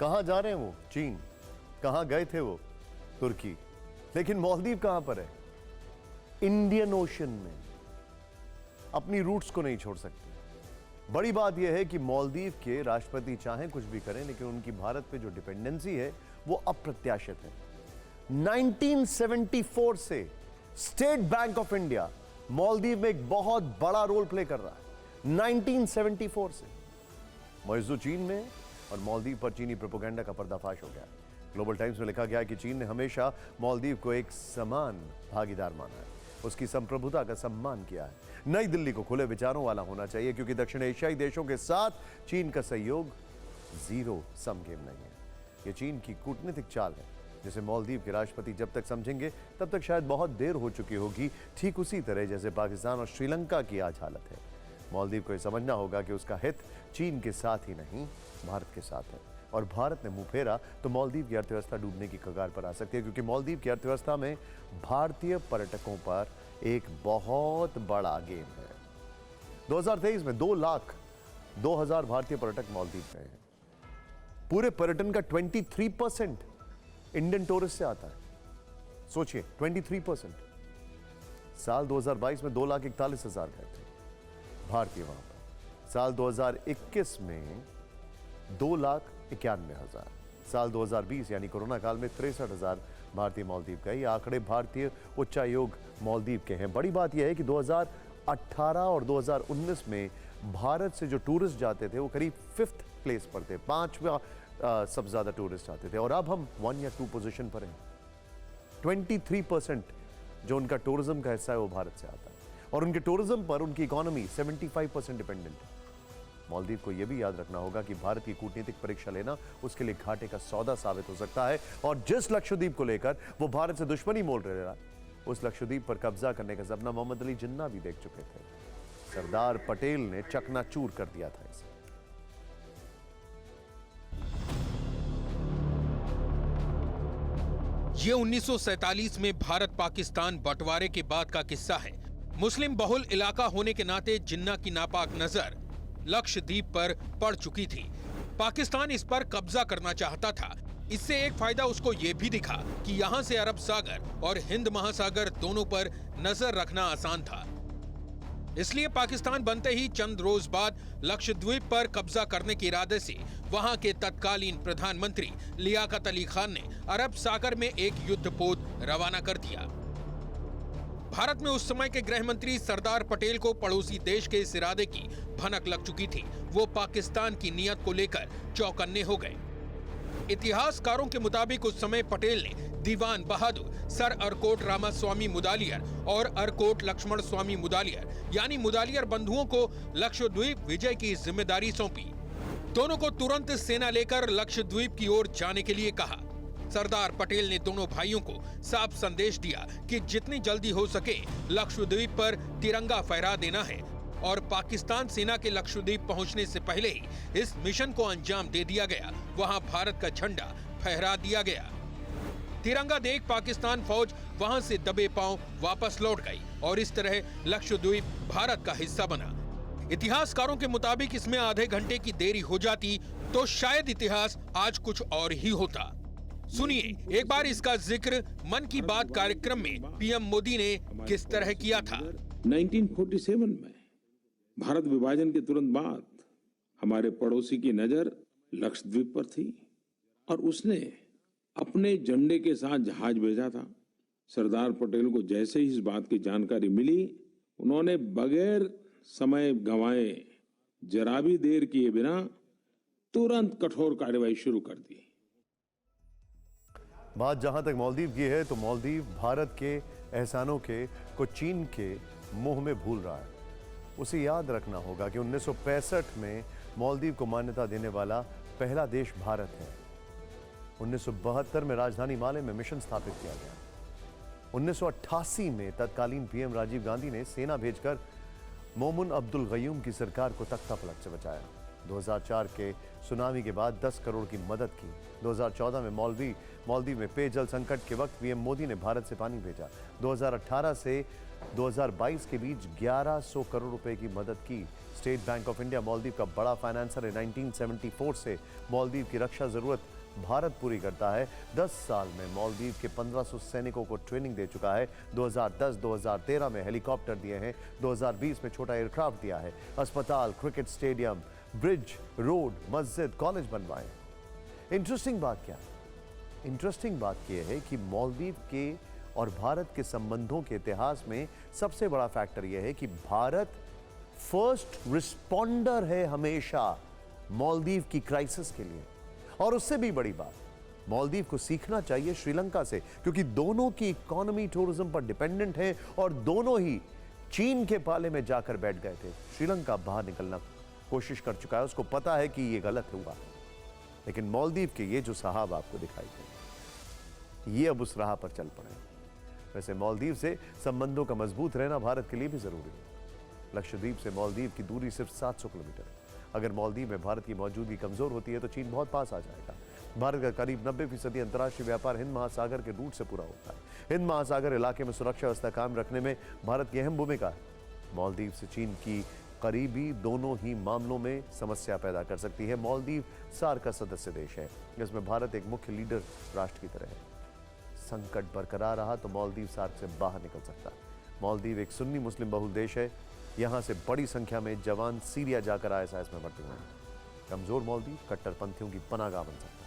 कहां जा रहे हैं वो? चीन। कहां गए थे वो? तुर्की। लेकिन मालदीव कहां पर है? इंडियन ओशन में। अपनी रूट्स को नहीं छोड़ सकते। बड़ी बात यह है कि मालदीव के राष्ट्रपति चाहें कुछ भी करें, लेकिन उनकी भारत पे जो डिपेंडेंसी है वो अप्रत्याशित है। 1974 से state bank of India Maldives में एक बहुत बड़ा रोल प्ले कर रहा है। 1974 से मौजूद चीन में और मालदीव पर चीनी प्रोपेगेंडा का पर्दाफाश हो गया। ग्लोबल टाइम्स में लिखा गया कि चीन ने हमेशा मालदीव को एक समान भागीदार माना है, उसकी संप्रभुता का सम्मान किया है। नई दिल्ली को खुले विचारों वाला होना चाहिए, क्योंकि दक्षिण एशियाई देशों के साथ चीन का सहयोग जीरो सम गेम नहीं है। यह चीन की कूटनीतिक चाल है, जिसे मालदीव के राष्ट्रपति जब तक समझेंगे तब तक शायद बहुत देर हो चुकी होगी, ठीक उसी तरह जैसे पाकिस्तान और श्रीलंका की आज हालत है। मालदीव को यह समझना होगा कि उसका हित चीन के साथ ही नहीं, भारत के साथ है, और भारत ने मुंह फेरा तो मालदीव की अर्थव्यवस्था डूबने की कगार पर आ सकती है, क्योंकि मालदीव की अर्थव्यवस्था में भारतीय पर्यटकों पर एक बहुत बड़ा गेम है। 2023 में 2,02,000 भारतीय पर्यटक मालदीव गए हैं। पूरे पर्यटन का 23% इंडियन टूरिस्ट से आता है। सोचिए, 23%। साल 2022 में 2,41,000 गए थे भारतीय वहां पर। साल 2021 में 2,91,000। साल 2020 यानी कोरोना काल में 63,000 भारतीय मालदीव गए। ये आंकड़े भारतीय उच्चायोग मालदीव के हैं। बड़ी बात यह है कि 2018 और 2019 में भारत से जो टूरिस्ट जाते थे वो करीब 5th प्लेस पर थे, 5वां सबसे ज्यादा टूरिस्ट आते थे, और अब हम 1 या 2 पोजीशन पर हैं। 23% जो उनका टूरिज्म का हिस्सा है वो भारत से आता है, और उनके टूरिज्म पर उनकी इकोनॉमी 75% डिपेंडेंट है। मालदीव को यह भी याद रखना होगा कि भारत की कूटनीतिक परीक्षा लेना उसके लिए घाटे का सौदा साबित हो सकता है, और जिस लक्षद्वीप को लेकर वो भारत से दुश्मनी मोल रहा है, उस लक्षद्वीप पर कब्जा करने का सपना मोहम्मद अली जिन्ना भी देख चुके थे। सरदार पटेल ने चकनाचूर कर दिया था इसे। ये 1947 में भारत पाकिस्तान बंटवारे के बाद का किस्सा है। मुस्लिम बहुल इलाका होने के नाते जिन्ना की नापाक नजर लक्षद्वीप पर पड़ चुकी थी। पाकिस्तान इस पर कब्जा करना चाहता था। इससे एक फायदा उसको ये भी दिखा कि यहाँ से अरब सागर और हिंद महासागर दोनों पर नजर रखना आसान था। इसलिए पाकिस्तान बनते ही चंद रोज बाद लक्षद्वीप पर कब्जा करने के इरादे से वहां के तत्कालीन प्रधानमंत्री लियाकत अली खान ने अरब सागर में एक युद्धपोत रवाना कर दिया। भारत में उस समय के गृह मंत्री सरदार पटेल को पड़ोसी देश के इस इरादे की भनक लग चुकी थी। वो पाकिस्तान की नीयत को लेकर चौकन्ने हो गए। इतिहासकारों के मुताबिक उस समय पटेल ने दीवान बहादुर सर अरकोट रामास्वामी मुदालियर और अरकोट लक्ष्मण स्वामी मुदालियर यानी मुदालियर बंधुओं को लक्षद्वीप विजय की जिम्मेदारी सौंपी। दोनों को तुरंत सेना लेकर लक्षद्वीप की ओर जाने के लिए कहा। सरदार पटेल ने दोनों भाइयों को साफ संदेश दिया कि जितनी जल्दी हो सके लक्षद्वीप पर तिरंगा फहरा देना है, और पाकिस्तान सेना के लक्षद्वीप पहुंचने से पहले ही इस मिशन को अंजाम दे दिया गया। वहां भारत का झंडा फहरा दिया गया। तिरंगा देख पाकिस्तान फौज वहां से दबे पांव वापस लौट गई, और इस तरह लक्षद्वीप भारत का हिस्सा बना। इतिहासकारों के मुताबिक इसमें आधे घंटे की देरी हो जाती तो शायद इतिहास आज कुछ और ही होता। सुनिए एक बार इसका जिक्र मन की बात कार्यक्रम में पीएम मोदी ने किस तरह किया था। 1947 में भारत विभाजन के तुरंत बाद हमारे पड़ोसी की नजर लक्षद्वीप पर थी, और उसने अपने झंडे के साथ जहाज भेजा था। सरदार पटेल को जैसे ही इस बात की जानकारी मिली, उन्होंने बगैर समय गंवाए, जरा भी देर किए बिना तुरंत कठोर कार्रवाई शुरू कर दी। बात जहां तक मालदीव की है, तो मालदीव भारत के एहसानों के को चीन के मुंह में भूल रहा है। उसे याद रखना होगा कि 1965 में मालदीव को मान्यता देने वाला पहला देश भारत है। 1972 में राजधानी माले में मिशन स्थापित किया गया। 1988 में तत्कालीन पीएम राजीव गांधी ने सेना भेजकर मोमुन अब्दुल गयूम की सरकार को तख्ता पलट से बचाया। 2004 के सुनामी के बाद 10 करोड़ की मदद की। 2014 में मालदीव में पेयजल संकट के वक्त पीएम मोदी ने भारत से पानी भेजा। 2018 से 2022 के बीच 1100 करोड़ रुपए की मदद की। State bank of India Maldives का बड़ा फाइनेंसर है। 1974 से मालदीव की रक्षा जरूरत भारत पूरी करता है। 10 साल में मालदीव के 1500 सैनिकों को ट्रेनिंग दे चुका है। 2010-2013 में हेलीकॉप्टर दिए हैं। 2020 में छोटा एयरक्राफ्ट दिया है। अस्पताल, क्रिकेट स्टेडियम, ब्रिज, रोड, मस्जिद, कॉलेज बनवाए। इंटरेस्टिंग बात क्या है? इंटरेस्टिंग बात यह है कि मालदीव के और भारत के संबंधों के इतिहास में सबसे बड़ा फैक्टर यह है कि भारत फर्स्ट रिस्पॉन्डर है हमेशा मालदीव की क्राइसिस के लिए। और उससे भी बड़ी बात, मालदीव को सीखना चाहिए श्रीलंका से, क्योंकि दोनों की इकोनॉमी टूरिज्म पर डिपेंडेंट है और दोनों ही चीन के पाले में जाकर बैठ गए थे। श्रीलंका बाहर निकलना कोशिश कर चुका है, उसको पता है कि यह गलत हुआ, लेकिन मालदीव के ये जो साहब आपको दिखाई दे, ये अब उस राह पर चल पड़े। वैसे मालदीव से संबंधों का मजबूत रहना भारत के लिए भी जरूरी है। लक्षद्वीप से मालदीव की दूरी सिर्फ 700 किलोमीटर है। अगर मालदीव में भारत की मौजूदगी कमजोर होती है तो चीन बहुत पास आ जाएगा। भारत का करीब 90% अंतर्राष्ट्रीय व्यापार हिंद महासागर के रूट से पूरा होता है। हिंद महासागर इलाके में सुरक्षा व्यवस्था कायम रखने में भारत की अहम भूमिका है। मालदीव से चीन की करीबी दोनों ही मामलों में समस्या पैदा कर सकती है। मालदीव सार्क का सदस्य देश है, जिसमें भारत एक मुख्य लीडर राष्ट्र की तरह है। संकट बरकरार रहा तो मालदीव सार्क से बाहर निकल सकता है। मालदीव एक सुन्नी मुस्लिम बहुल देश है। यहां से बड़ी संख्या में जवान सीरिया जाकर ISIS में भर्ती हुए हैं। कमजोर मालदीव कट्टरपंथियों की पनाहगाह बन सकता है।